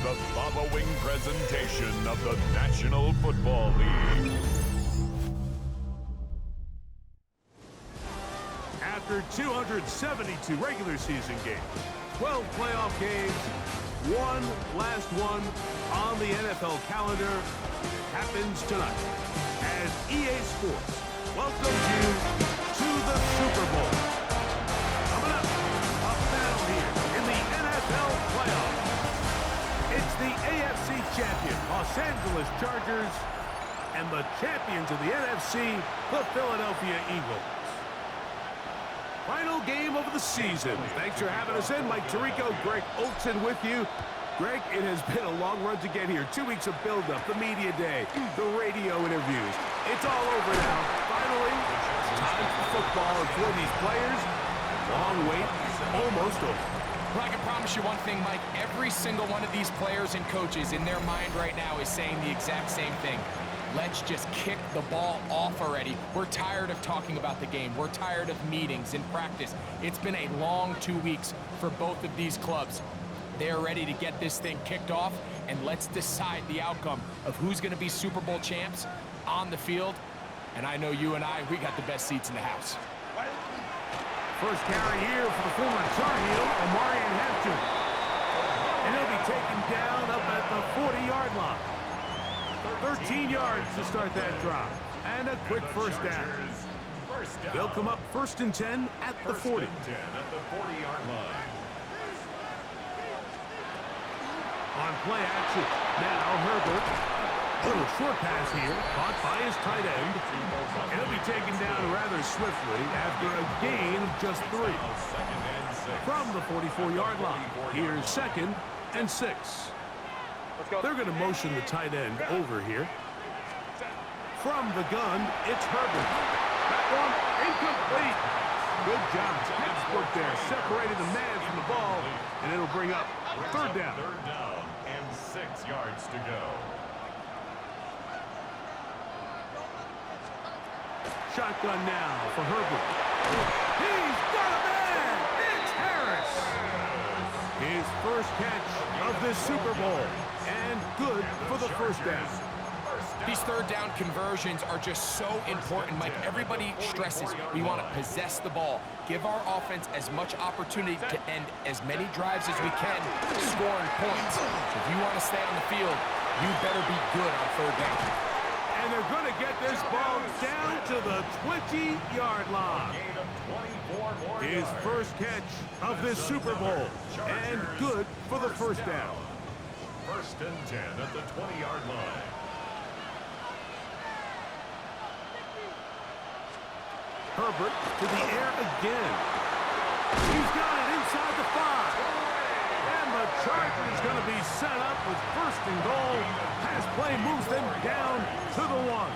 the following presentation of the National Football League. After 272 regular season games, 12 playoff games, one last one on the NFL calendar happens tonight as EA Sports welcomes you to the Super Bowl. Coming up, a battle here in the NFL playoffs. It's the AFC champion, Los Angeles Chargers, and the champions of the NFC, the Philadelphia Eagles. Final game of the season. Thanks for having us in. Mike Tirico, Greg Olsen with you. Greg, it has been a long run to get here. 2 weeks of build-up, the media day, the radio interviews. It's all over now. Finally, it's time for football. And for these players, long wait, almost over. Well, I can promise you one thing, Mike. Every single one of these players and coaches in their mind right now is saying the exact same thing. Let's just kick the ball off already. We're tired of talking about the game. We're tired of meetings and practice. It's been a long 2 weeks for both of these clubs. They're ready to get this thing kicked off, and let's decide the outcome of who's going to be Super Bowl champs on the field. And I know you and we got the best seats in the house. First carry here for the former Tar Heel, Lombardi Trophy. And he'll be taken down up at the 40-yard line. 13 yards to start that drive. And a quick first down. They'll come up 1st and 10 at the 40. On play action, now Herbert. Little short pass here, caught by his tight end. And he'll be taken down rather swiftly after a gain of just 3. From the 44-yard line, here's 2nd and 6. They're going to motion the tight end over here. From the gun, it's Herbert. That one incomplete. Good job, textbook there, separating the man from the ball, and it'll bring up 3rd down. 3rd down and 6 yards to go. Shotgun now for Herbert. He's got a man! It's Harris! His first catch of this Super Bowl. And good for the 1st down. These 3rd down conversions are just so important, Mike. Everybody stresses we want to possess the ball, give our offense as much opportunity to end as many drives as we can, scoring points. So if you want to stay on the field, you better be good on 3rd down. And they're going to get this ball down to the 20-yard line. His first catch of this Super Bowl. And good for the 1st down. 1st and 10 at the 20-yard line. Herbert to the air again. He's got it inside the 5. And the Chargers going to be set up with 1st and goal. Pass play moves them down to the 1.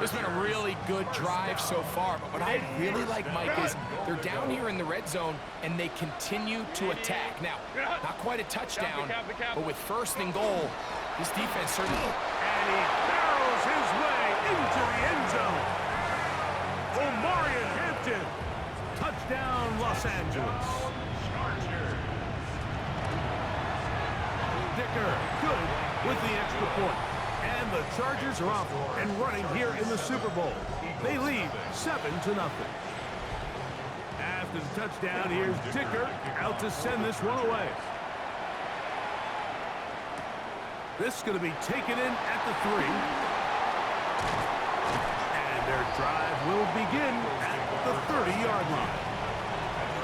This has been a really good drive so far, but what I really like, Mike, is they're down here in the red zone, and they continue to attack. Now, not quite a touchdown, but with 1st and goal, this defense certainly... And he barrels his way into the end zone. Omari Hampton, touchdown Los Angeles. Dicker, good with the extra point. And the Chargers are off and running here in the Super Bowl. They lead 7-0. After the touchdown, here's Dicker out to send this one away. This is going to be taken in at the 3. And their drive will begin at the 30-yard line.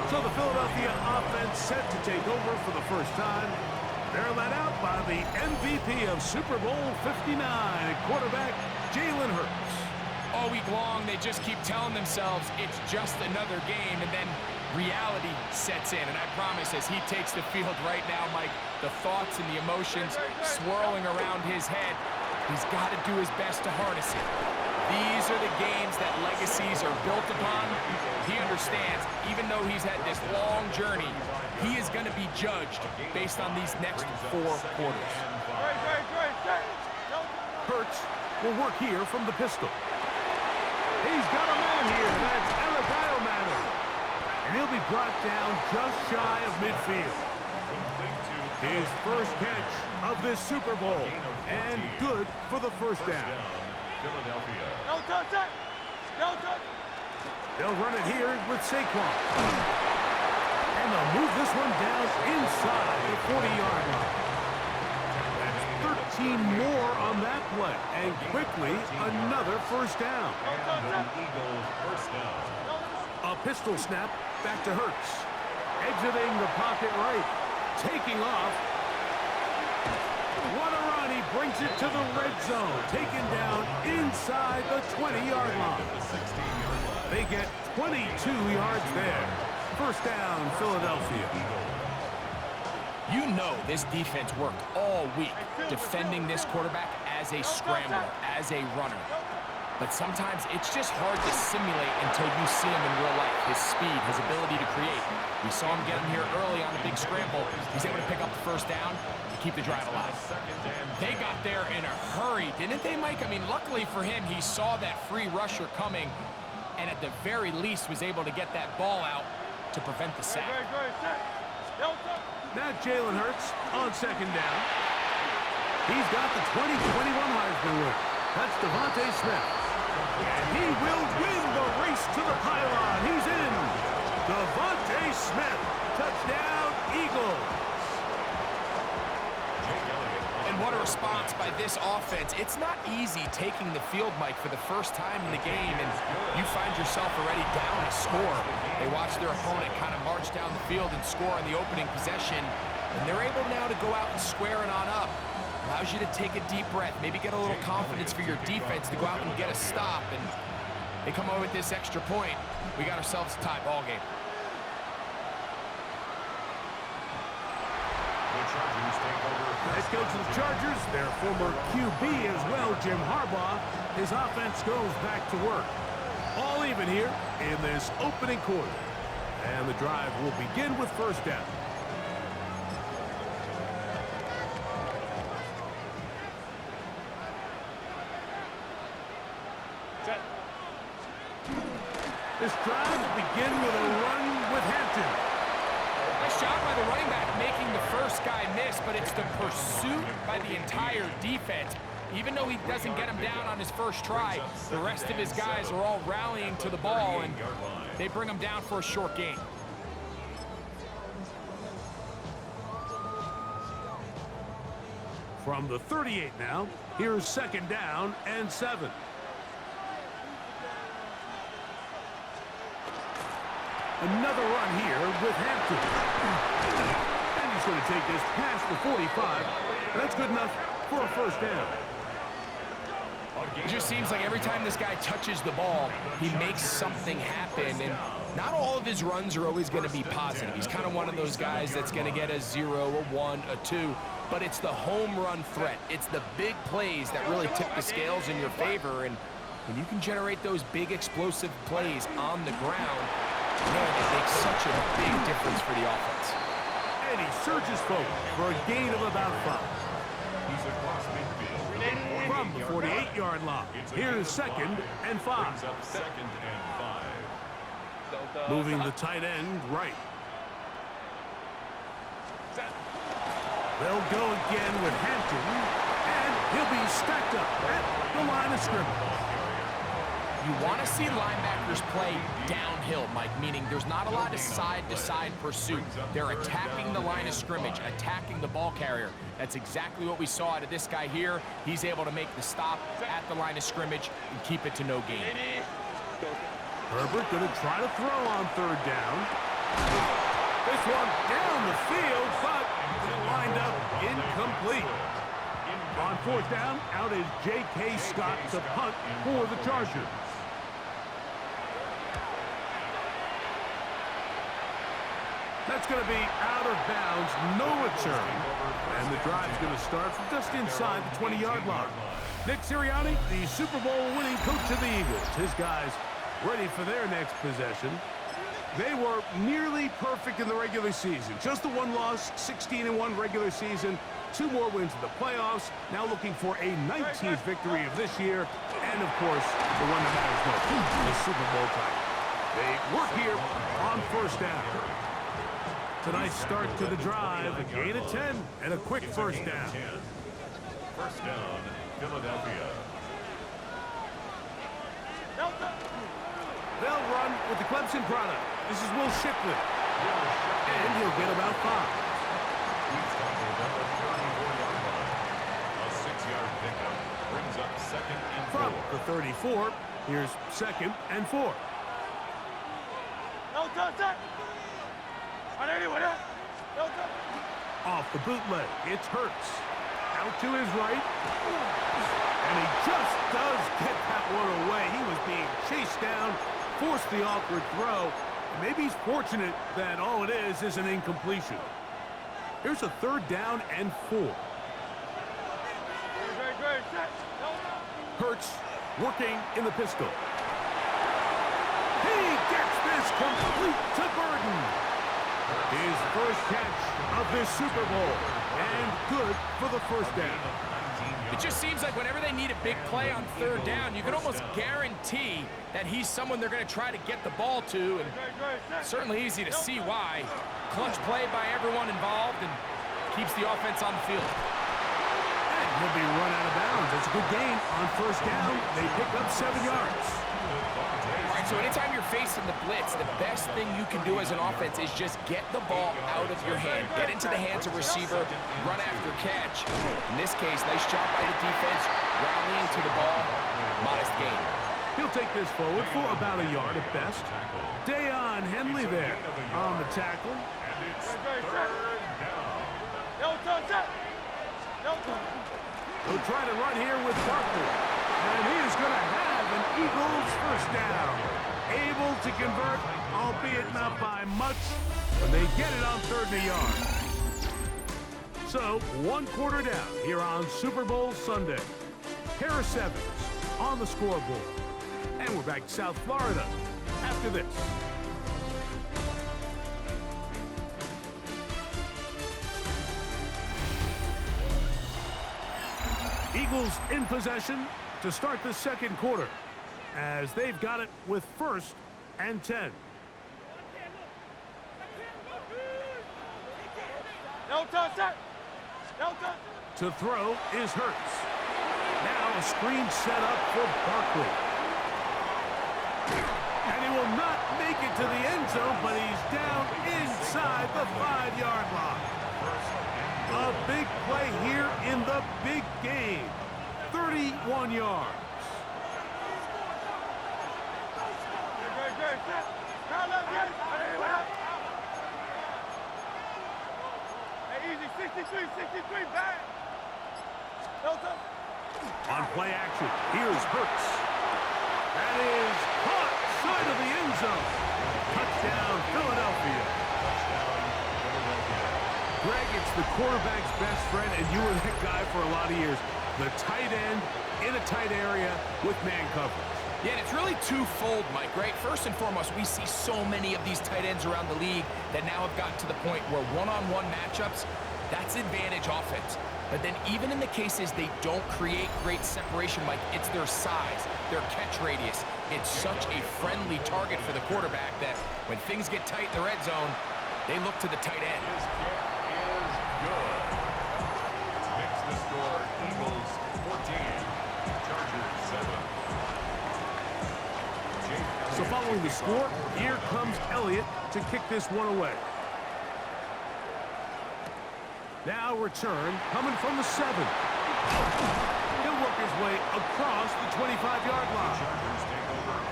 So the Philadelphia offense set to take over for the first time. They're led out by the MVP of Super Bowl 59, quarterback Jalen Hurts. All week long, they just keep telling themselves it's just another game, and then reality sets in. And I promise, as he takes the field right now, Mike, the thoughts and the emotions swirling around his head, he's got to do his best to harness it. These are the games that legacies are built upon. He understands, even though he's had this long journey, he is going to be judged based on these next 4 quarters. Hurts will work here from the pistol. He's got a man here. That's Elagayo Madden. And he'll be brought down just shy of midfield. His first catch of this Super Bowl, and good for the first down. Philadelphia. No touch it! No touch! They'll run it here with Saquon. And they'll move this one down inside the 40-yard line. That's 13 more on that play, and quickly another first down. And the Eagles first down. A pistol snap back to Hurts. Exiting the pocket right. Taking off. What a run. He brings it to the red zone. Taken down inside the 20-yard line. They get 22 yards there. First down, Philadelphia. You know this defense worked all week defending this quarterback as a scrambler, as a runner. But sometimes it's just hard to simulate until you see him in real life. His speed, his ability to create. We saw him get him here early on the big scramble. He's able to pick up the first down and keep the drive alive. They got there in a hurry, didn't they, Mike? I mean, luckily for him, he saw that free rusher coming and at the very least was able to get that ball out to prevent the sack. Now Jalen Hurts on second down. He's got the 2021 Heisman winner. That's Devontae Smith. And he will win the race to the pylon. He's in. Devontae Smith. Touchdown, Eagles. And what a response by this offense. It's not easy taking the field, Mike, for the first time in the game, and you find yourself already down a score. They watch their opponent kind of march down the field and score on the opening possession, and they're able now to go out and square it on up. Allows you to take a deep breath, maybe get a little confidence for your defense to go out and get a stop, and they come over with this extra point. We got ourselves a tie ball game. Let's go to the Chargers. Their former QB as well, Jim Harbaugh. His offense goes back to work. All even here in this opening quarter. And the drive will begin with first down. This drive will begin with a run with Hampton. Nice job by the running back making the first guy miss, but it's the pursuit by the entire defense. Even though he doesn't get him down on his first try, the rest of his guys are all rallying to the ball, and they bring him down for a short gain. From the 38 now, here's second down and 7. Another run here with Hampton. And he's going to take this past the 45. That's good enough for a first down. It just seems like every time this guy touches the ball, he makes something happen, and not all of his runs are always going to be positive. He's kind of one of those guys that's going to get a 0, a 1, a 2, but it's the home run threat. It's the big plays that really tip the scales in your favor, and when you can generate those big explosive plays on the ground, man, it makes such a big difference for the offense. And he surges forward for a gain of about 5. He's across midfield. From the 48-yard line, here's second and 5. Second and 5. Moving the tight end right. They'll go again with Hampton, and he'll be stacked up at the line of scrimmage. You want to see linebackers play downhill, Mike, meaning there's not a lot of side-to-side pursuit. They're attacking the line of scrimmage, attacking the ball carrier. That's exactly what we saw out of this guy here. He's able to make the stop at the line of scrimmage and keep it to no gain. Herbert going to try to throw on third down. This one down the field, but lined up incomplete. On fourth down, out is J.K. Scott to punt for the Chargers. That's going to be out of bounds, no return. And the drive's going to start from just inside the 20-yard line. Nick Sirianni, the Super Bowl winning coach of the Eagles. His guys ready for their next possession. They were nearly perfect in the regular season. Just the one loss, 16-1 regular season, 2 more wins in the playoffs. Now looking for a 19th victory of this year. And, of course, the one that matters most, the Super Bowl title. They work here on first down. It's a nice start to the drive. A gain of 10 and a quick first down. First down, Philadelphia. They'll run with the Clemson product. This is Will Shipley. And he'll get about 5. He's tackled at the 34-yard line. A 6-yard pickup brings up second and 4. From the 34, here's second and 4. Off the bootleg, it's Hurts. Out to his right. And he just does get that one away. He was being chased down, forced the awkward throw. Maybe he's fortunate that all it is an incompletion. Here's a third down and 4. Hurts working in the pistol. He gets this complete to Burden. His first catch of this Super Bowl. And good for the first down. It just seems like whenever they need a big play on third down, you can almost guarantee that he's someone they're going to try to get the ball to, and certainly easy to see why. Clutch play by everyone involved and keeps the offense on the field. And he'll be run out of bounds. It's a good gain on first down. They pick up 7 yards. All right, so anytime you're facing the blitz, the best thing you can do as an offense is just get the ball out of your hand. Get into the hands of receiver, run after catch. In this case, nice job by the defense, rallying to the ball, modest gain. He'll take this forward for about a yard at best. Dayon Henley there on the tackle. And it's third down. He'll try to run here with Barkley. And he is going to have an Eagles first down. Able to convert, albeit not by much, but they get it on 3rd and a yard. So, 1 quarter down here on Super Bowl Sunday. Harris Evans on the scoreboard. And we're back to South Florida after this. Eagles in possession to start the second quarter as they've got it with 1st and 10. To throw is Hurts. Now a screen set up for Barkley. And he will not make it to the end zone, but he's down inside the 5-yard line. A big play here in the big game. 31 yards. Easy, 63, back. On play action, here's Hurts. That is caught side of the end zone. Touchdown, Philadelphia. Greg, it's the quarterback's best friend, and you were that guy for a lot of years. The tight end in a tight area with man coverage. Yeah, and it's really twofold, Mike, right? First and foremost, we see so many of these tight ends around the league that now have gotten to the point where one-on-one matchups, that's advantage offense. But then even in the cases they don't create great separation, Mike, it's their size, their catch radius. It's such a friendly target for the quarterback that when things get tight in the red zone, they look to the tight end. His kick is good. Makes the score Eagles 14, Chargers 7. So following the score, here comes Elliott to kick this one away. Now return coming from the 7. He'll work his way across the 25-yard line.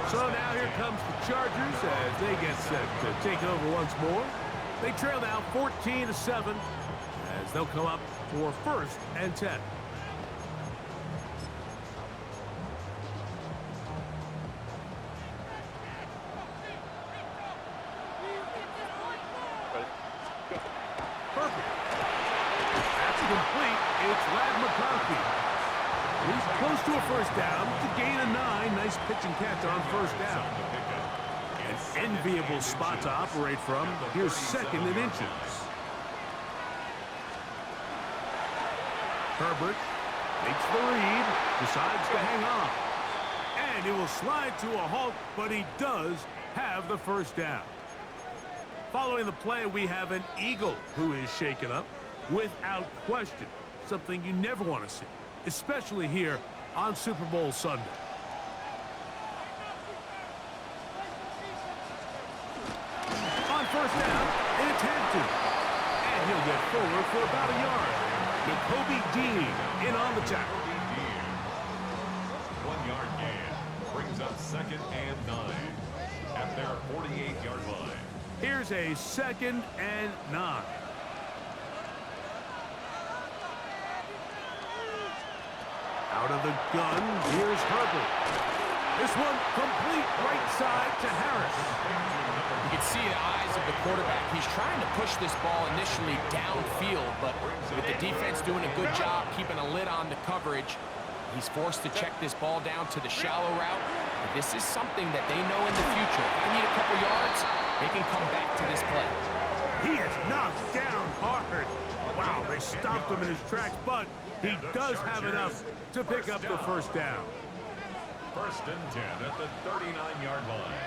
So now here comes the Chargers as they get set to take over once more. They trail now 14-7 as they'll come up for 1st and 10. Perfect. That's complete. It's Lad McConkey. He's close to a first down to gain a 9. Nice pitch and catch on first down. An enviable spot to operate from. Here's 2nd and inches. Herbert makes the read, decides to hang on. And he will slide to a halt, but he does have the first down. Following the play, we have an Eagle who is shaken up without question. Something you never want to see, especially here on Super Bowl Sunday. On first down, it's Hampton. And he'll get forward for about a yard. Jacoby Dean in on the tackle. 1 yard gain. Brings up 2nd and 9 at their 48-yard line. Here's a 2nd and 9. Out of the gun, here's Herbert. This one complete right side to Harris. You can see the eyes of the quarterback. He's trying to push this ball initially downfield, but with the defense doing a good job keeping a lid on the coverage, he's forced to check this ball down to the shallow route. But this is something that they know in the future. If they need a couple yards, they can come back to this play. He is knocked down hard. Wow, they stopped him in his tracks, but he does have enough to pick up the first down. 1st and 10 at the 39-yard line.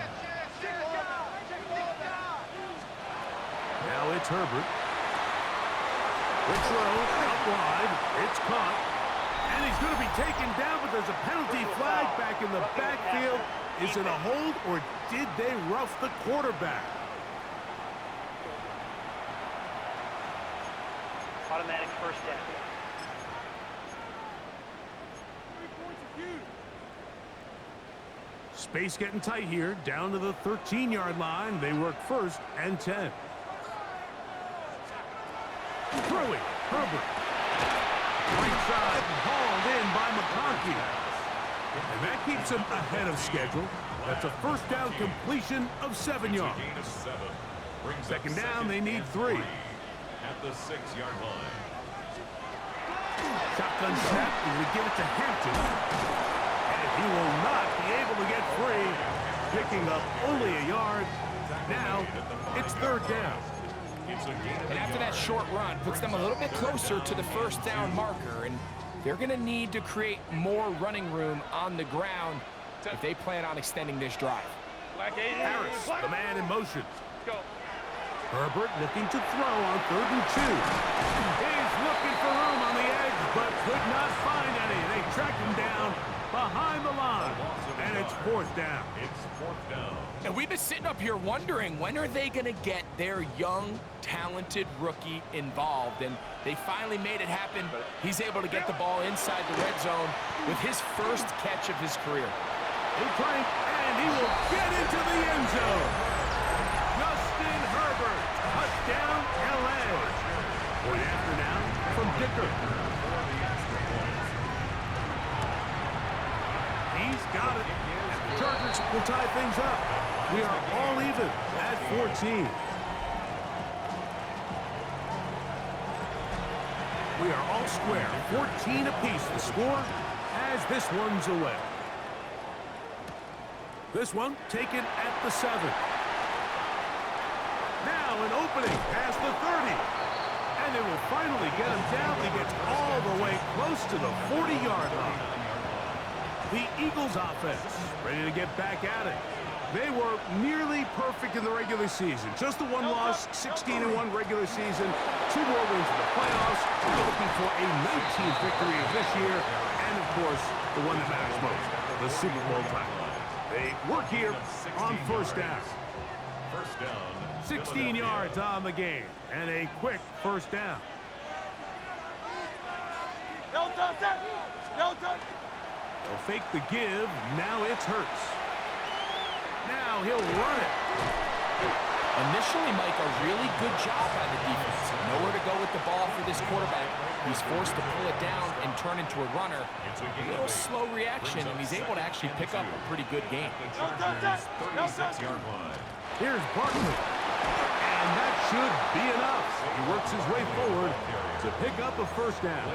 Now it's Herbert. The throw out wide. It's caught. And he's going to be taken down, but there's a penalty flag back in the backfield. Is it a hold, or did they rough the quarterback? Automatic first down. Space getting tight here, down to the 13-yard line. They work 1st and 10. Throwing, Herbert. Right side, hauled in by McConkey. And that keeps him ahead of schedule. That's a first down completion of 7 yards. Gain of 7. Brings up 2nd down, 2nd they need and 3. At the 6-yard line. Shotgun snap, and we give it to Hampton. And he will not be able to get free, picking up only a yard. Now, it's 3rd down. And after that short run, puts them a little bit closer to the first down marker, and they're going to need to create more running room on the ground if they plan on extending this drive. Harris, the man in motion. Herbert looking to throw on 3rd and 2. He's looking for room on the edge, but could not find any. They track him down behind the line, and it's 4th down. It's 4th down. And we've been sitting up here wondering, when are they going to get their young, talented rookie involved? And they finally made it happen. He's able to get the ball inside the red zone with his first catch of his career. He'll crank, and he will get into the end zone. Justin Herbert, touchdown, L.A. Point after now from Dicker. He's got it. And the Chargers will tie things up. We are all even at 14. We are all square, 14 apiece. The score as this one's away. This one taken at the 7. Now an opening past the 30. And they will finally get him down. He gets all the way close to the 40-yard line. The Eagles offense ready to get back at it. They were nearly perfect in the regular season. Just the one loss, 16-1 regular season, 2 more wins in the playoffs. They're looking for a 19th victory this year, and of course, the one that matters most, the Super Bowl title. They work here on first down. First down. 16 yards on the game, and a quick first down. No touch, no touch. They'll fake the give. Now it's Hurts. Now he'll run it. Initially, Mike, a really good job by the defense. Nowhere to go with the ball for this quarterback. He's forced to pull it down and turn into a runner. A little slow reaction, and he's able to actually pick up a pretty good game. No touch, no touch. 36-yard line. Here's Barkley. And that should be enough. He works his way forward to pick up a first down.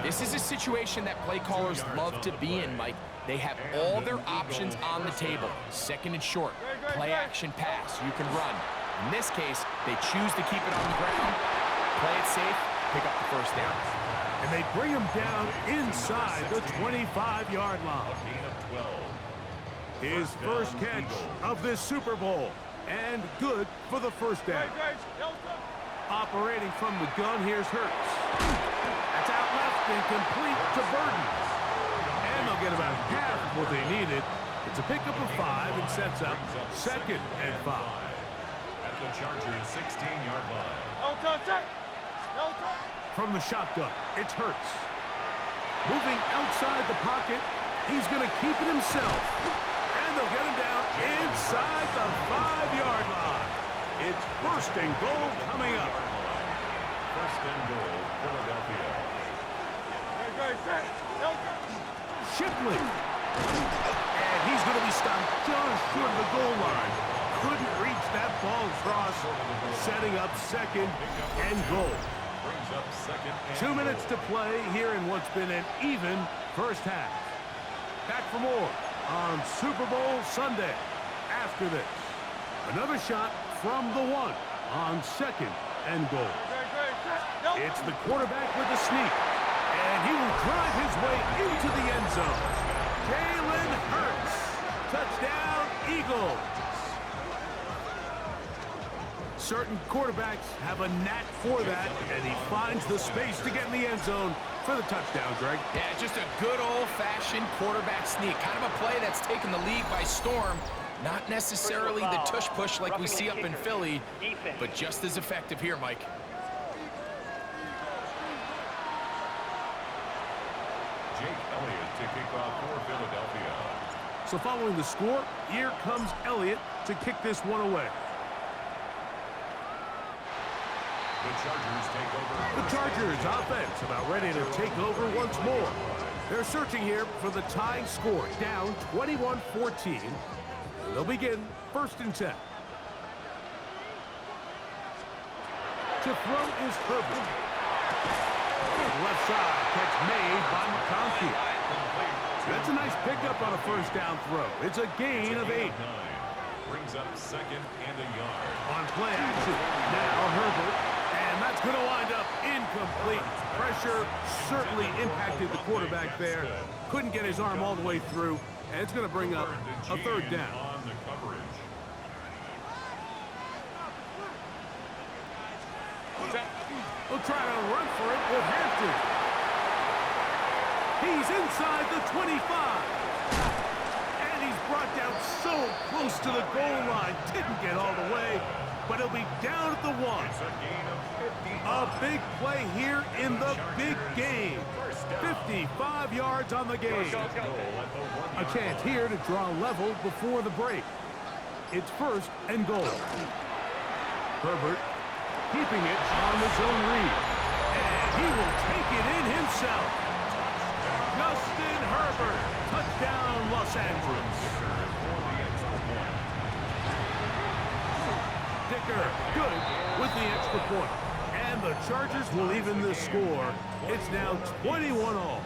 This is a situation that play callers love to be in, Mike. They have all their options on the table. 2nd and short, play action pass, you can run. In this case, they choose to keep it on the ground, play it safe, pick up the first down. And they bring him down inside the 25-yard line. His first catch of this Super Bowl. And good for the first down. Operating from the gun, here's Hurts. That's out left and complete to Burton. And they'll get about half of what they needed. It's a pickup of 5 and sets up 2nd and 5. At the Chargers' 16-yard line. From the shotgun, it's Hurts. Moving outside the pocket, he's going to keep it himself. And they'll get him down inside the 5-yard line. It's 1st and goal coming up. 1st and goal, Philadelphia. Shipley. And he's going to be stopped just short of the goal line. Couldn't reach that ball across, setting up 2nd and goal. Brings up 2nd and 2 minutes to play here in what's been an even first half. Back for more on Super Bowl Sunday. After this, another shot from the 1 on 2nd and goal. It's the quarterback with the sneak, and he will drive his way into the end zone. Jalen Hurts, touchdown Eagles. Certain quarterbacks have a knack for that, and he finds the space to get in the end zone for the touchdown, Greg. Yeah, just a good old-fashioned quarterback sneak. Kind of a play that's taken the league by storm. Not necessarily the tush-push like we see up in Philly, but just as effective here, Mike. Jake Elliott to kick off for Philadelphia. So following the score, here comes Elliott to kick this one away. The Chargers take over. The Chargers offense about ready to take over once more. They're searching here for the tying score, down 21-14. They'll begin 1st and 10. To throw is Herbert. Left side, catch made by McConkey. That's a nice pickup on a 1st down throw. It's a gain of 8. Brings up 2nd and a yard. On play action, now Herbert. And that's going to wind up incomplete. Pressure certainly impacted the quarterback there. Couldn't get his arm all the way through. And it's going to bring up a 3rd down. On the coverage. We'll try to run for it with Hampton. He's inside the 25. And he's brought down so close to the goal line. Didn't get all the way, but he'll be down at the 1. It's a gain of 50. A big play here in the big game. 55 yards on the game. A chance here to draw level before the break. It's 1st and goal. Herbert keeping it on the zone read. And he will take it in himself. Justin Herbert. Touchdown, Los Angeles. Dicker, good with the extra point. And the Chargers will even the score. It's now 21-all.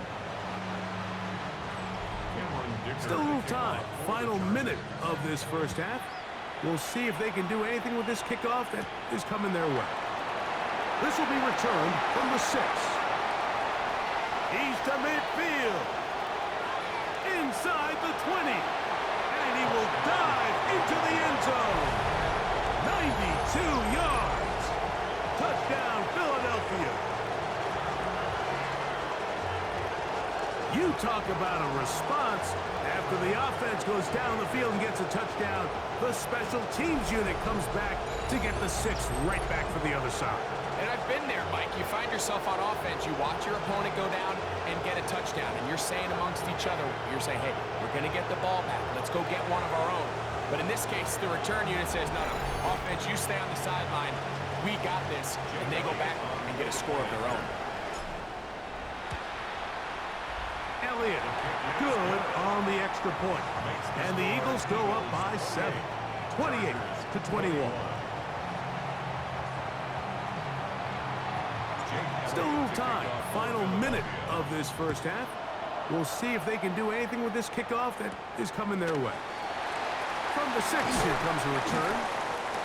Still a little time. Final minute of this first half. We'll see if they can do anything with this kickoff that is coming their way. This will be returned from the 6. He's to midfield. Inside the 20. And he will dive into the end zone. 92 yards. Touchdown, Philadelphia. You talk about a response. After the offense goes down the field and gets a touchdown, the special teams unit comes back to get the 6 right back for the other side. And I've been there, Mike. You find yourself on offense, you watch your opponent go down and get a touchdown, and you're saying amongst each other, you're saying, hey, we're going to get the ball back. Let's go get one of our own. But in this case, the return unit says, no, offense, you stay on the sideline. We got this. And they go back and get a score of their own. Elliott, good on the extra point. And the Eagles go up by 7, 28-21. Still a little time. Final minute of this first half. We'll see if they can do anything with this kickoff that is coming their way. From the 6, here comes a return.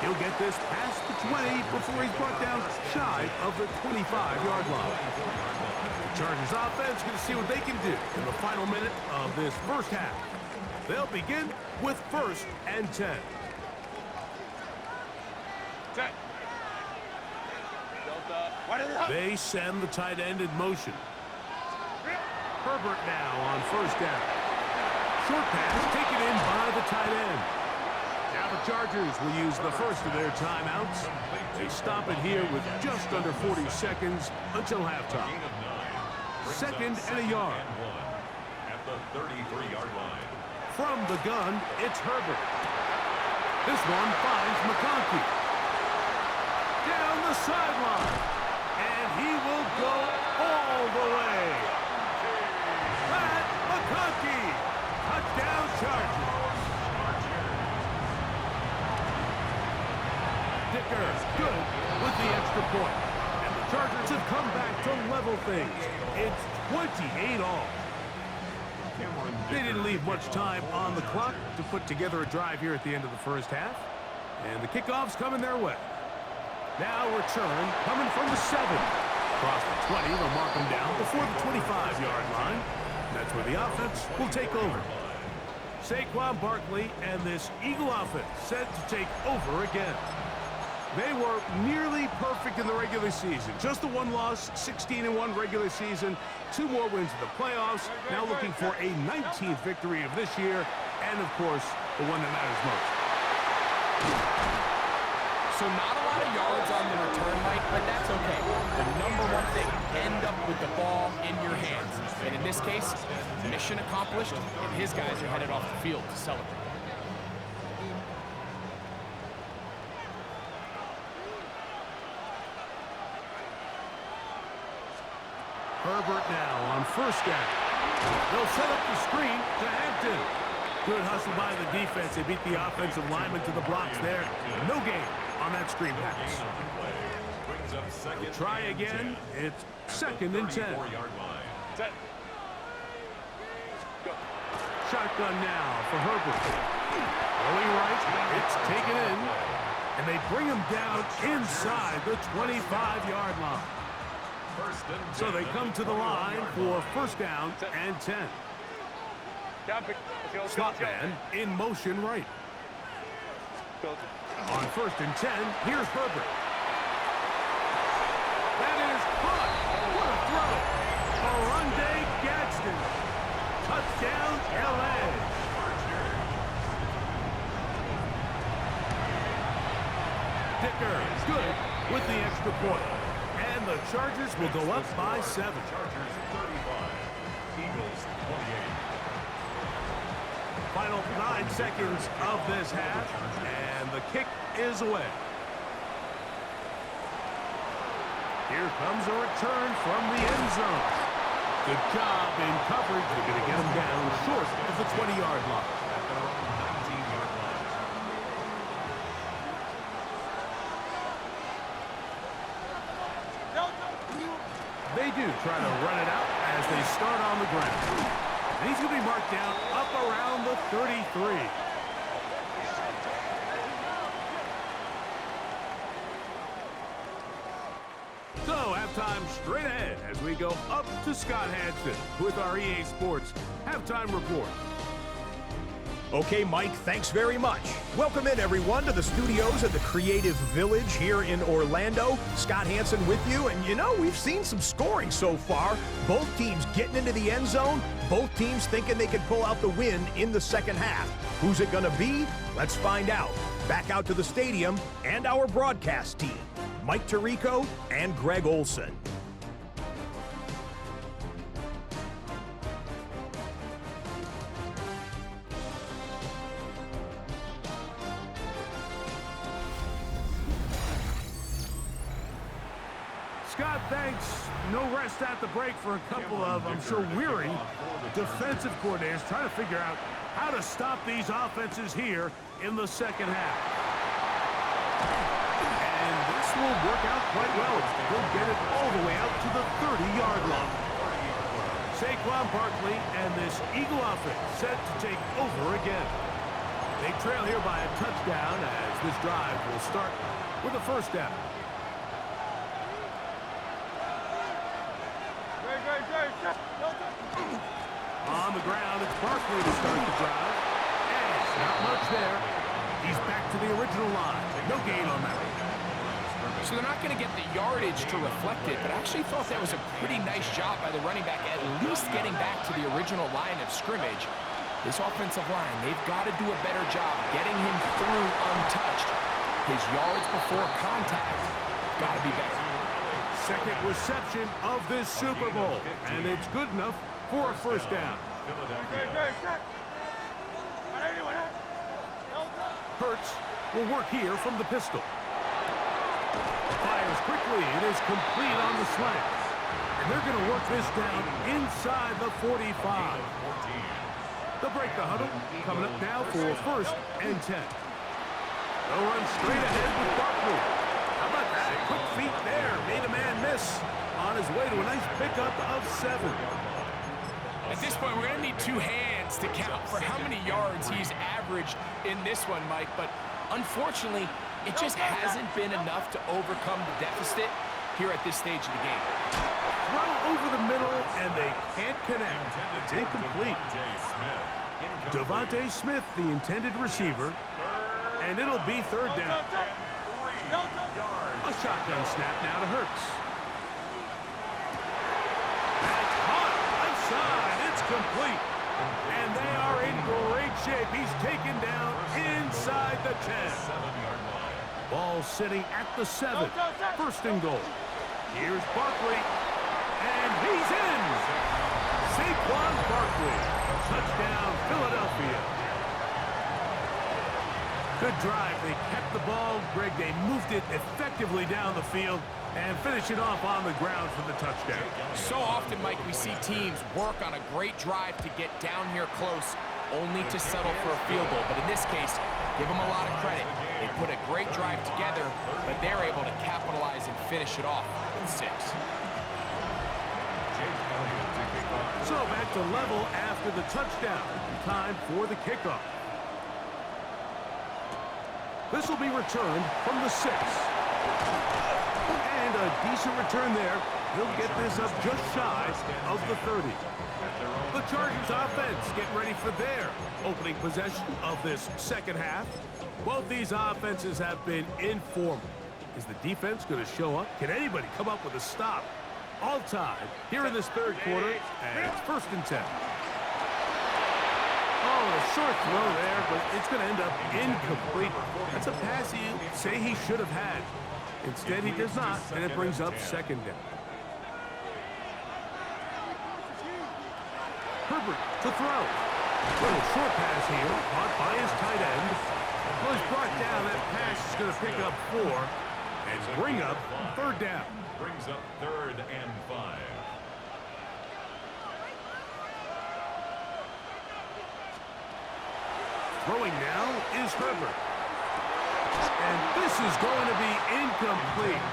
He'll get this past the 20 before he's brought down shy of the 25-yard line. The Chargers offense going to see what they can do in the final minute of this first half. They'll begin with 1st and 10. Set. They send the tight end in motion. Herbert now on first down. Short pass taken in by the tight end. Now the Chargers will use the first of their timeouts. They stop it here with just under 40 seconds until halftime. Second and a yard. At the 33-yard line. From the gun, it's Herbert. This one finds McConkey. Down the sideline. And he will go all the way. Pat McConkey. Touchdown Chargers. Dicker good with the extra point. And the Chargers have come back to level things. It's 28 all. They didn't leave much time on the clock to put together a drive here at the end of the first half. And the kickoff's coming their way. Now return coming from the 7. Across the 20, they'll mark them down before the 25-yard line. That's where the offense will take over. Saquon Barkley and this Eagle offense set to take over again. They were nearly perfect in the regular season. Just the one loss, 16-1 regular season, 2 more wins in the playoffs. Now looking for a 19th victory of this year, and of course, the one that matters most. So not a lot of yards on the return, Mike, but that's okay. The number one thing, end up with the ball in your hands. And in this case, mission accomplished, and his guys are headed off the field to celebrate. Herbert now on first down. They'll set up the screen to Hampton. Good hustle by the defense. They beat the offensive lineman to the blocks there. No gain on that screen pass. We'll try again. It's second and 10. Set. Shotgun now for Herbert. Rolling right. It's taken in. And they bring him down inside the 25-yard line. So they come to the line for first down and 10. Slot man in motion right. On first and 10, here's Herbert. That is caught. What a throw. Oronde Gadsden. Touchdown, L.A. Dicker is good with the extra point. And the Chargers will go up by 7. Chargers 35, Eagles 28. Final 9 seconds of this half, and the kick is away. Here comes a return from the end zone. Good job in coverage. They're going to get him down short of the 20-yard line. At their own 19-yard line. They do try to run it out as they start on the ground. And he's going to be marked down up around the 33. So, halftime straight ahead as we go up to Scott Hansen with our EA Sports Halftime Report. Okay, Mike, thanks very much. Welcome in, everyone, to the studios at the Creative Village here in Orlando. Scott Hansen with you, and you know, we've seen some scoring so far. Both teams getting into the end zone, both teams thinking they could pull out the win in the second half. Who's it going to be? Let's find out. Back out to the stadium and our broadcast team, Mike Tirico and Greg Olson. Scott, thanks. No rest at the break for a couple of, I'm sure, weary defensive coordinators trying to figure out how to stop these offenses here in the second half. And this will work out quite well. They'll get it all the way out to the 30-yard line. Saquon Barkley and this Eagle offense set to take over again. They trail here by a touchdown as this drive will start with a first down. On the ground, it's Barkley to start the drive. And not much there. He's back to the original line. No gain on that one. So they're not going to get the yardage to reflect it, but I actually thought that was a pretty nice job by the running back, at least getting back to the original line of scrimmage. This offensive line, they've got to do a better job getting him through untouched. His yards before contact got to be better. Second reception of this Super Bowl, and it's good enough for a first down. Hurts will work here from the pistol. Fires quickly. It is complete on the slant. And they're going to work this down inside the 45. They'll break the huddle. Coming up now for first and 10. They'll run straight ahead with Barkley. How about that? Quick feet there. Made a man miss. On his way to a nice pickup of 7. At this point, we're going to need 2 hands to count for how many yards he's averaged in this one, Mike. But unfortunately, it just hasn't been enough to overcome the deficit here at this stage of the game. Throw over the middle, and they can't connect. It's incomplete. Devontae Smith, the intended receiver, and it'll be third down. A shotgun snap now to Hurts. That's caught. Outside. It's complete. And they are in great shape. He's taken down inside the 10. Ball sitting at the 7. First and goal. Here's Barkley. And he's in. Saquon Barkley. Touchdown, Philadelphia. Good drive. They kept the ball. Greg, they moved it effectively down the field and finish it off on the ground for the touchdown. So often, Mike, we see teams work on a great drive to get down here close, only to settle for a field goal. But in this case, give them a lot of credit. They put a great drive together, but they're able to capitalize and finish it off with 6. So back to level after the touchdown. Time for the kickoff. This will be returned from the 6. And a decent return there. He'll get this up just shy of the 30. The Chargers offense getting ready for their opening possession of this second half. Both these offenses have been informal. Is the defense going to show up? Can anybody come up with a stop? All tied here in this third quarter, and it's first and 10. Oh, a short throw there, but it's going to end up incomplete. That's a pass you say he should have had. Instead, he does not, and it brings up second down. Herbert to throw. Little short pass here, caught by his tight end. Well, he's brought down. That pass is going to pick up 4 and bring up third down. Brings up 3rd and 5. Throwing now is Herbert. And this is going to be incomplete.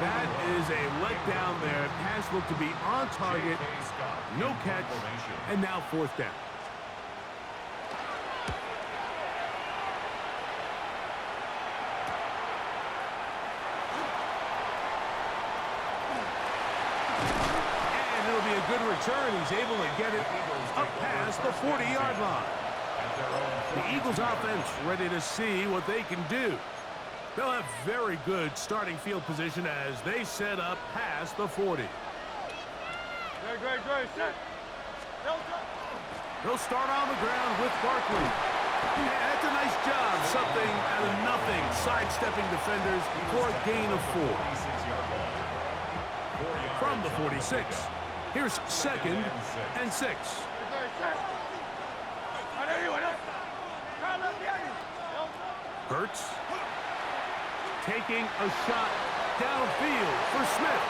That is a letdown there. Pass looked to be on target. No catch. And now fourth down. And it'll be a good return. He's able to get it up past the 40-yard line. The Eagles offense ready to see what they can do. They'll have very good starting field position as they set up past the 40. They'll start on the ground with Barkley. Yeah, that's a nice job. Something out of nothing. Sidestepping defenders for a gain of 4. From the 46. Here's second and 6. Hurts taking a shot downfield for Smith.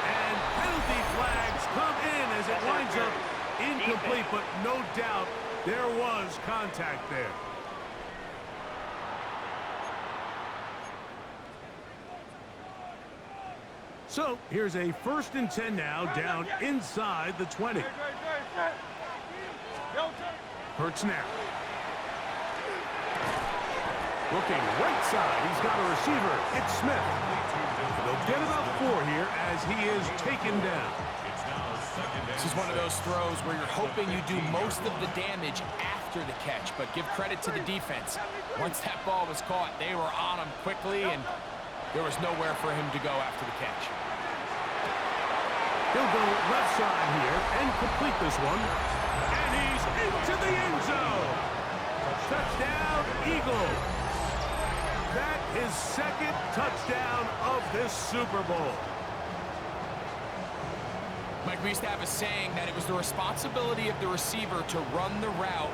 And penalty flags come in as it winds up incomplete, but no doubt there was contact there. So here's a first and 10 now, down inside the 20. Hurts now. Looking right side. He's got a receiver. It's Smith. They'll get enough 4 here as he is taken down. This is one of those throws where you're hoping you do most of the damage after the catch, but give credit to the defense. Once that ball was caught, they were on him quickly and There was nowhere for him to go after the catch. He'll go left side here and complete this one. And he's into the end zone. Touchdown, Eagles. That is second touchdown of this Super Bowl. Mike, we used to have a saying that it was the responsibility of the receiver to run the route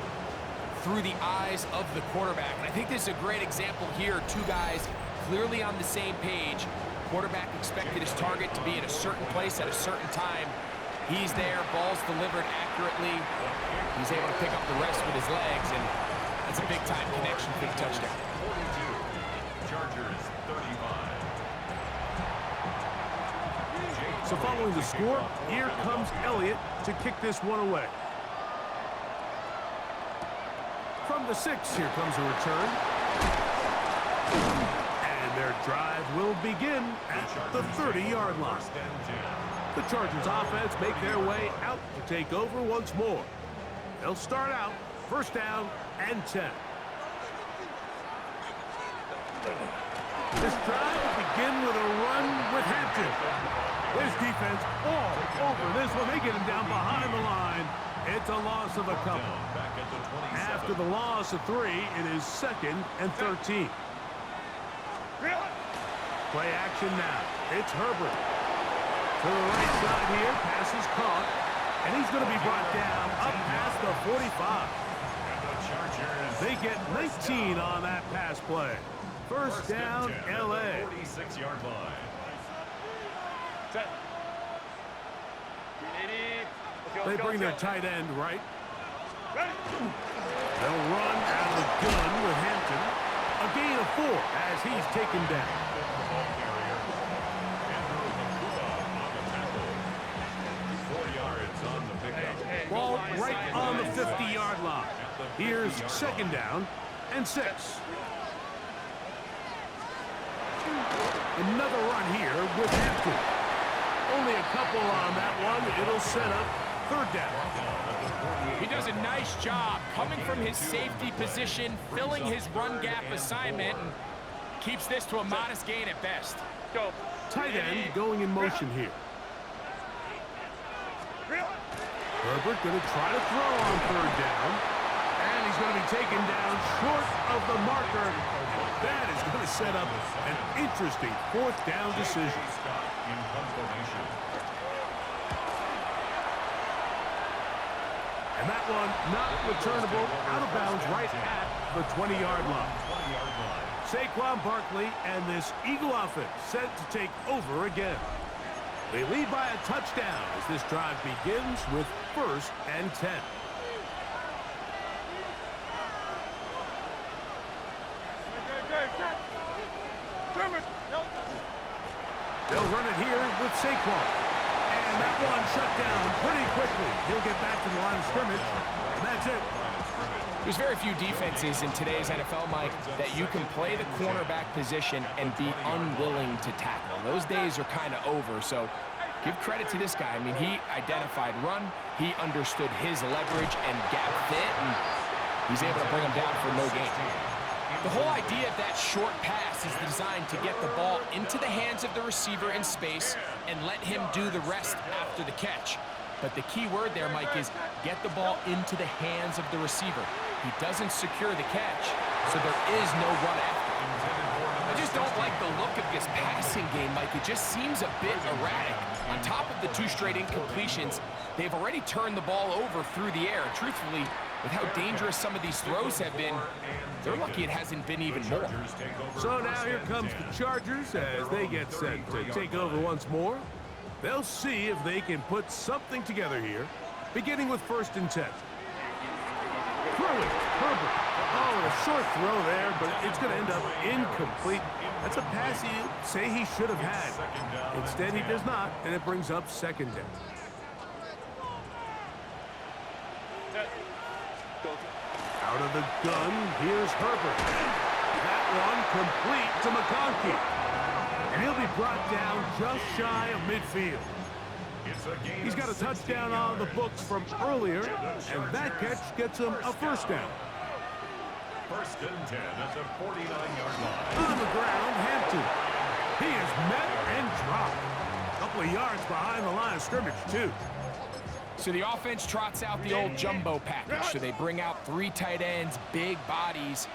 through the eyes of the quarterback. And I think this is a great example here. Two guys clearly on the same page. Quarterback expected his target to be in a certain place at a certain time. He's there, ball's delivered accurately. He's able to pick up the rest with his legs, and that's a big-time connection for the touchdown. 42, Chargers 35. So following the score, here comes Elliott to kick this one away. From the 6, here comes a return. And their drive will begin at the 30-yard line. The Chargers offense make their way out to take over once more. They'll start out first down and 10. This drive will begin with a run with Hampton. His defense all over this one. They get him down behind the line. It's a loss of a couple. After the loss of 3, it is 2nd and 13. Play action now. It's Herbert. To the right side here, pass is caught. And he's going to be brought down up past the 45. They get 19 on that pass play. First down, L.A. 46-yard line. They bring their tight end right. They'll run out of the gun with Hampton. A gain of 4 as he's taken down. Ball right on the 50-yard line. Here's 2nd down and 6. Another run here with Hampton. Only a couple on that one. It'll set up 3rd down. He does a nice job coming from his safety position, filling his run gap assignment, and keeps this to a modest gain at best. Go. Tight end going in motion here. Herbert going to try to throw on 3rd down. And he's going to be taken down short of the marker. That is going to set up an interesting 4th down decision. And that one not returnable, out of bounds right at the 20-yard line. Saquon Barkley and this Eagle offense set to take over again. They lead by a touchdown as this drive begins with 1st and 10. They'll run it here with Saquon. And that one shut down pretty quickly. He'll get back to the line of scrimmage, and that's it. There's very few defenses in today's NFL, Mike, that you can play the cornerback position and be unwilling to tackle. Those days are kind of over, so give credit to this guy. I mean, he identified run, he understood his leverage and gap fit, and he's able to bring him down for no gain. The whole idea of that short pass is designed to get the ball into the hands of the receiver in space and let him do the rest after the catch. But the key word there, Mike, is get the ball into the hands of the receiver. He doesn't secure the catch, so there is no run after. I just don't like the look of this passing game, Mike. It just seems a bit erratic. On top of the 2 straight incompletions, they've already turned the ball over through the air. Truthfully, with how dangerous some of these throws have been, they're lucky it hasn't been even more. So now here comes the Chargers as they get set to take over once more. They'll see if they can put something together here, beginning with 1st and 10. Throwing, Herbert. Oh, a short throw there, but it's going to end up incomplete. That's a pass he'll say he should have had. Instead, he does not, and it brings up 2nd down. Out of the gun, here's Herbert. That one complete to McConkey. And he'll be brought down just shy of midfield. He's got a touchdown on the books from earlier, and that catch gets him a 1st down. 1st and 10 at the 49-yard line. On the ground, Hampton. He is met and dropped. A couple of yards behind the line of scrimmage, too. So the offense trots out the old jumbo package. So they bring out 3 tight ends, big bodies.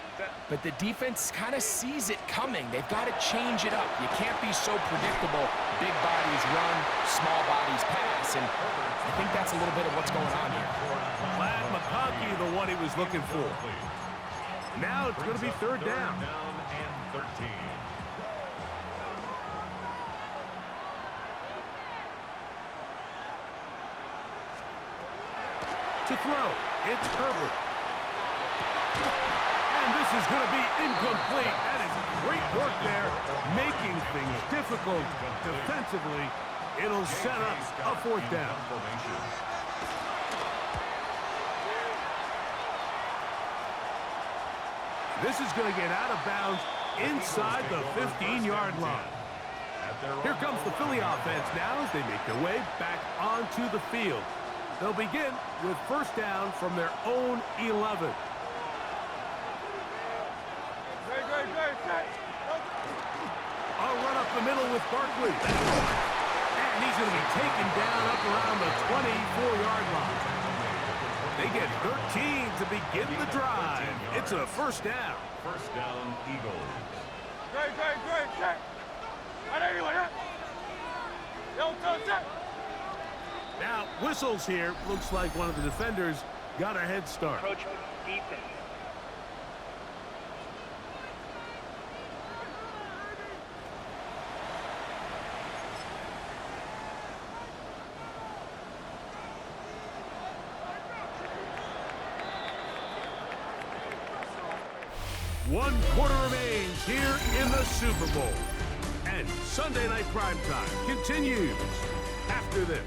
But the defense kind of sees it coming. They've got to change it up. You can't be so predictable. Big bodies run, small bodies pass. And I think that's a little bit of what's going on here. Glad McConkey, the one he was looking for. Now it's going to be third down. Down and 13. To throw, it's Herbert. And this is going to be incomplete. That is great work there, making things difficult defensively. It'll set up a fourth down. This is going to get out of bounds inside the 15-yard line. Here comes the Philly offense now as they make their way back onto the field. They'll begin with first down from their own 11. A run up the middle with Barkley. And he's going to be taken down up around the 24-yard line. They get 13 to begin the drive. It's a first down. First down, Eagles. Now, whistles here. Looks like one of the defenders got a head start. Approach defense. One quarter remains here in the Super Bowl. And Sunday Night Primetime continues after this.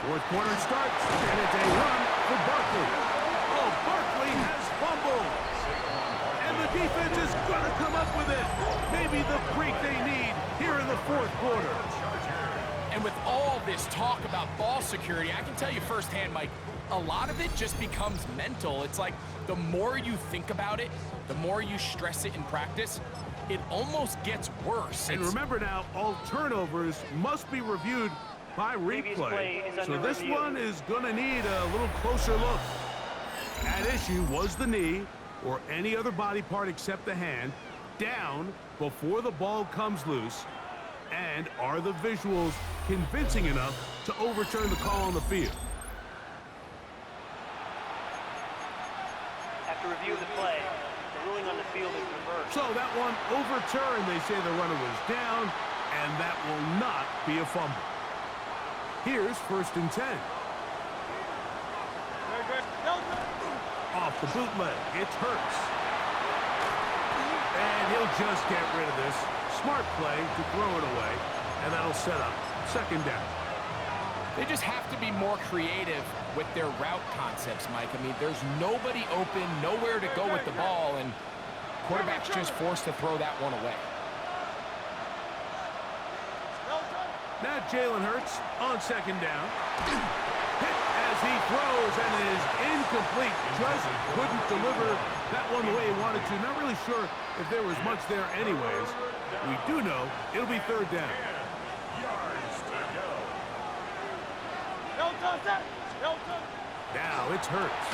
Fourth quarter starts, and it's a run for Barkley. Oh, Barkley has fumbled. And the defense is going to come up with it. Maybe the break they need here in the fourth quarter. And with all this talk about ball security, I can tell you firsthand, Mike, a lot of it just becomes mental. It's like the more you think about it, the more you stress it in practice, it almost gets worse. And remember now, all turnovers must be reviewed by replay. So this one is going to need a little closer look. At issue was the knee, or any other body part except the hand, down before the ball comes loose. And are the visuals convincing enough to overturn the call on the field? After review of the play, the ruling on the field is reversed. So that one overturned. They say the runner was down, and that will not be a fumble. Here's first and 10. Off the bootleg, it's Hurts. And he'll just get rid of this. Smart play to throw it away, and that'll set up second down. They just have to be more creative with their route concepts, Mike. I mean, there's nobody open, nowhere to go with the ball, and quarterback's just forced to throw that one away. Now Jalen Hurts on second down. Hit as he throws, and it is incomplete. Just couldn't deliver that one the way he wanted to. Not really sure if there was much there anyways. We do know it'll be third down. Yards to go. Now it's Hurts.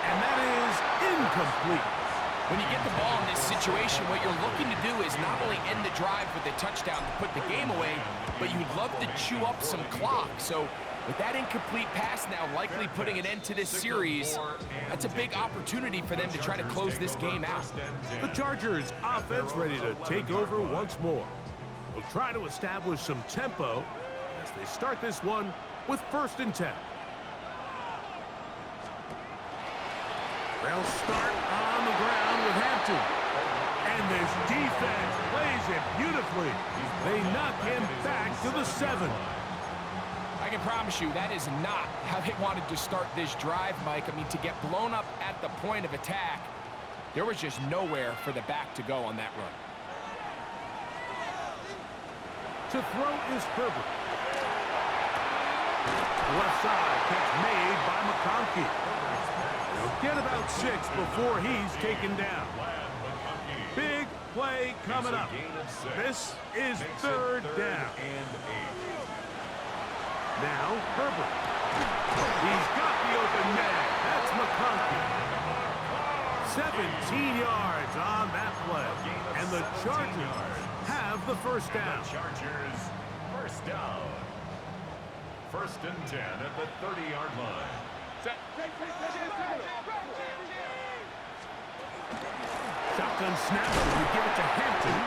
And that is incomplete. When you get the ball in this situation, what you're looking to do is not only end the drive with a touchdown to put the game away, but you'd love to chew up some clock. So with that incomplete pass now likely putting an end to this series, that's a big opportunity for them to try to close this game out. The Chargers offense ready to take over once more. They'll try to establish some tempo as they start this one with first and 10. They'll start on the ground with Hampton. And this defense plays it beautifully. They knock him back to the 7. I can promise you that is not how they wanted to start this drive, Mike. I mean, to get blown up at the point of attack, There was just nowhere for the back to go on that run. To throw is Herbert. Left side, catch made by McConkey. He'll get about 6 before he's taken down. Big play coming up. This is 3rd down. Now, Herbert. He's got the open man. That's McConkey. 17 yards on that play. And the Chargers have the first down. Chargers, first down. 1st and 10 at the 30-yard line. Shotgun snap. We give it to Hampton.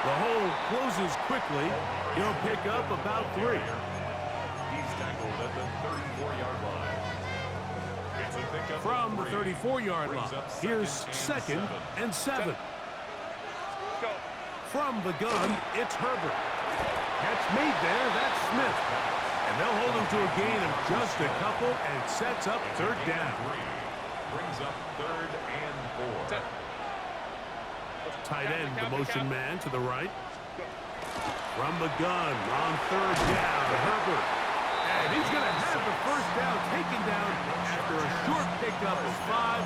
The hole closes quickly. He'll pick up about 3. He's tackled at the 34-yard line. It's a pickup From the 3. 34-yard Brings line, up here's 2nd and 7. From the gun, it's Herbert. Catch made there, that's Smith. And they'll hold him to a gain of just a couple, and it sets up 3rd down. Brings up 3rd and 4. Tight end, the motion man to the right. From the gun, on 3rd down, Herbert. And he's going to have the first down taken down after a short pickup of 5,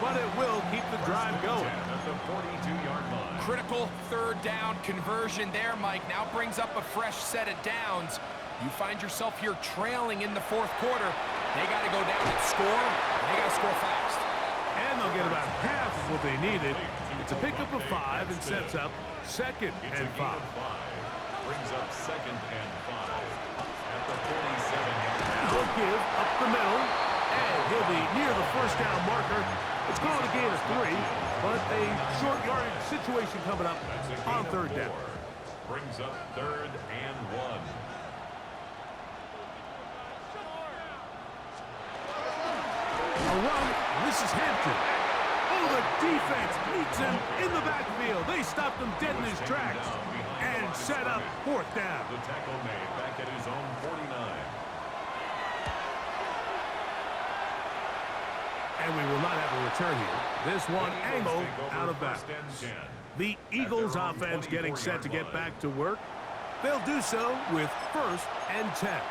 but it will keep the drive going. At the 42-yard line. Critical 3rd down conversion there, Mike. Now brings up a fresh set of downs. You find yourself here trailing in the 4th quarter. They got to go down and score. They got to score fast. And they'll get about half of what they needed. It's a pickup of 5 and sets up 2nd and 5. Brings up 2nd and 5 at the 47-yard line. They'll give up the middle, and he'll be near the first down marker. It's called a gain of 3, but a short yardage situation coming up on 3rd down. Brings up 3rd and 1. A run. This is Hampton. Oh, the defense meets him in the backfield. They stopped him dead in his tracks and set up 4th down. The tackle made back at his own 49. And we will not have a return here. This one angled out of bounds. The Eagles offense getting set to get back to work. They'll do so with 1st and 10.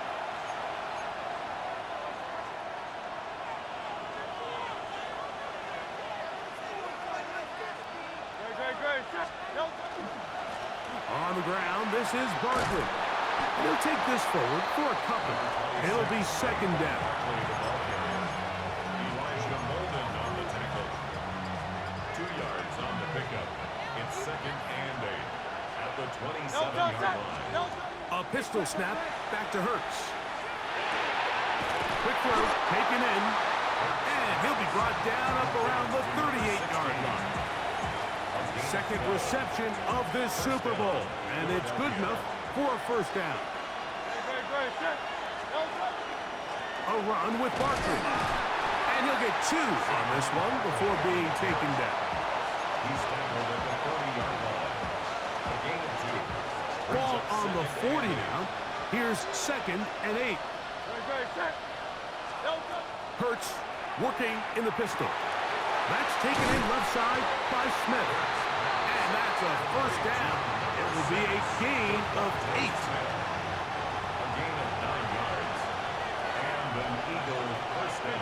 On the ground, this is Barkley. He'll take this forward for a couple. It'll be 2nd down. On the tackle. 2 yards on the pickup. It's 2nd and 8 at the 27-yard line. A pistol snap back to Hurts. Quick throw taken in, and he'll be brought down up around the 38-yard line. 2nd reception of this Super Bowl, and it's good enough for a first down. A run with Barkley. And he'll get 2 on this one before being taken down. He's tackled at the 30-yard line. A gain of 2. Ball on the 40 now. Here's 2nd and 8. Hurts working in the pistol. That's taken in left side by Smith. And that's a first down. It will be a gain of 8. A gain of 9 yards. And an Eagle first down.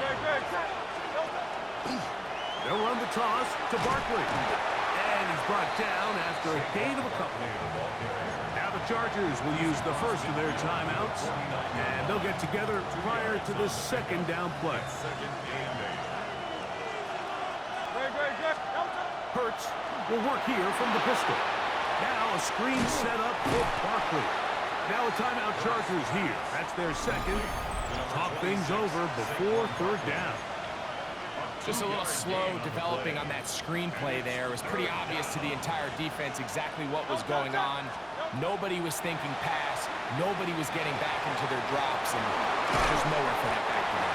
They'll run the toss to Barkley. And he's brought down after a gain of a couple. Now the Chargers will use the first of their timeouts. And they'll get together prior to the 2nd down play. 2nd and 8. Hurts will work here from the pistol. Now a screen set up for Barkley. Now a timeout Chargers here. That's their 2nd. Talk things over before 3rd down. Just a little slow developing on that screenplay there. It was pretty obvious to the entire defense exactly what was going on. Nobody was thinking pass. Nobody was getting back into their drops, and there's nowhere for that back to go.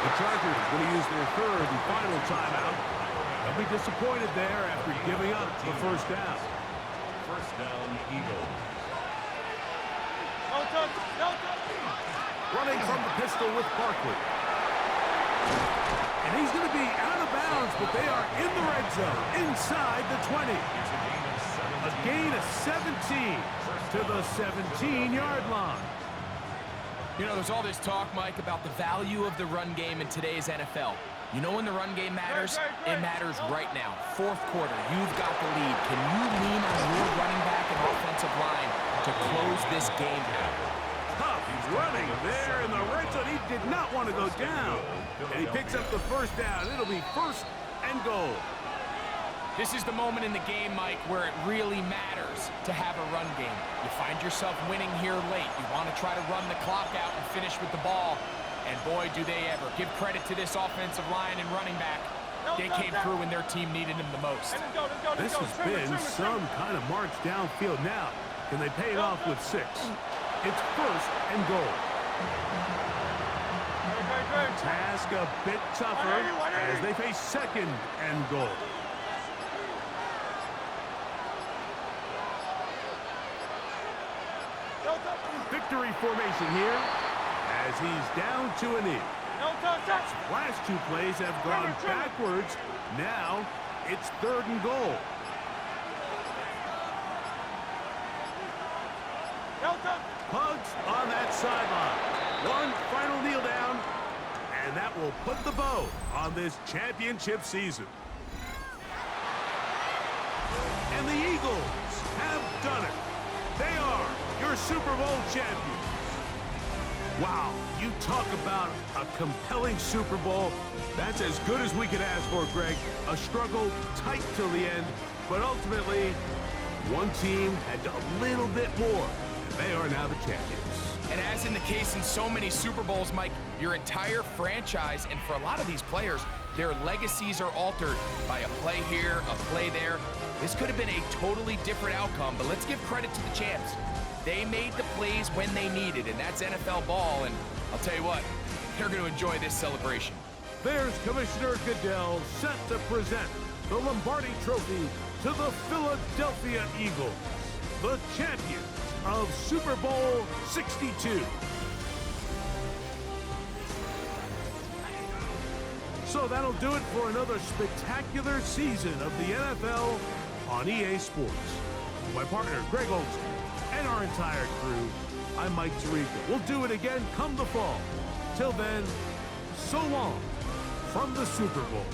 The Chargers going to use their 3rd and final timeout. They'll be disappointed there after giving up the first down. First down, Eagles. Running from the pistol with Barkley. And he's going to be out of bounds, but they are in the red zone, inside the 20. A gain of 17 to the 17-yard line. You know, there's all this talk, Mike, about the value of the run game in today's NFL. You know when the run game matters? It matters right now. Fourth quarter, you've got the lead. Can you lean on your running back and offensive line to close this game out? Tough running there in the red zone. He did not want to go down. And he picks up the first down. It'll be first and goal. This is the moment in the game, Mike, where it really matters to have a run game. You find yourself winning here late. You want to try to run the clock out and finish with the ball. And boy, do they ever. Give credit to this offensive line and running back. They came through when their team needed them the most. This has been some kind of march downfield now. Can they pay it off with 6? It's first and goal. Task a bit tougher as they face second and goal. Victory formation here as he's down to a knee. Last 2 plays have gone backwards. Now it's third and goal. Hugs on that sideline. One final kneel down, and that will put the bow on this championship season. And the Eagles have done it. They are your Super Bowl champions. Wow, you talk about a compelling Super Bowl. That's as good as we could ask for, Greg. A struggle tight till the end, but ultimately, one team had a little bit more, and they are now the champions. And as in the case in so many Super Bowls, Mike, your entire franchise, and for a lot of these players, their legacies are altered by a play here, a play there. This could have been a totally different outcome, but let's give credit to the champs. They made the plays when they needed, and that's NFL ball, and I'll tell you what, they're going to enjoy this celebration. There's Commissioner Goodell set to present the Lombardi Trophy to the Philadelphia Eagles, the champions of Super Bowl LXII. So that'll do it for another spectacular season of the NFL on EA Sports. My partner, Greg Olson, and our entire crew, I'm Mike Tirico. We'll do it again come the fall. Till then, so long from the Super Bowl.